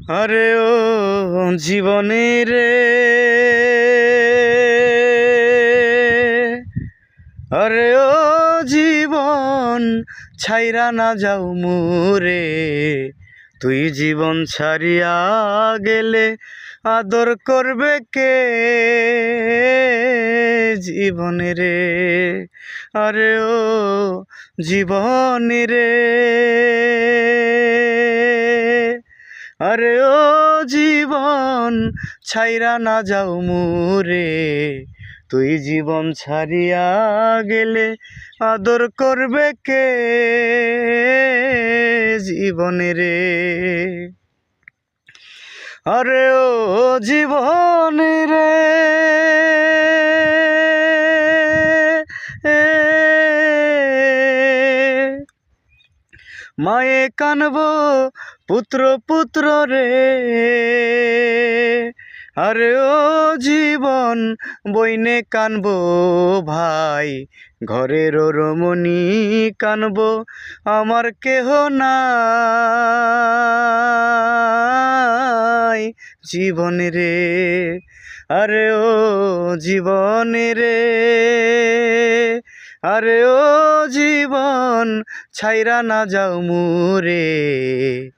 আরে ও জীবনে রে, আরে ও জীবন ছাইরা না যাও মোরে। তুই জীবন ছাড়িয়া গেলে আদর করবে কে জীবনে রে। আরে ও জীবনে রে, আরে ও জীবন ছাইরা না যাও মোরে। তুই জীবন ছাড়িয়া গেলে আদর করবে কে জীবনে রে। আরে ও জীবনে রে, মায়ে কানব পুত্র পুত্র রে। আরে ও জীবন বইনে কানব ভাই, ঘরের রমণী কানব আমার কেহ নাই জীবনে রে। আরে ও জীবনে রে, আরে ও জীবন ছাইরা না যাও মোরে।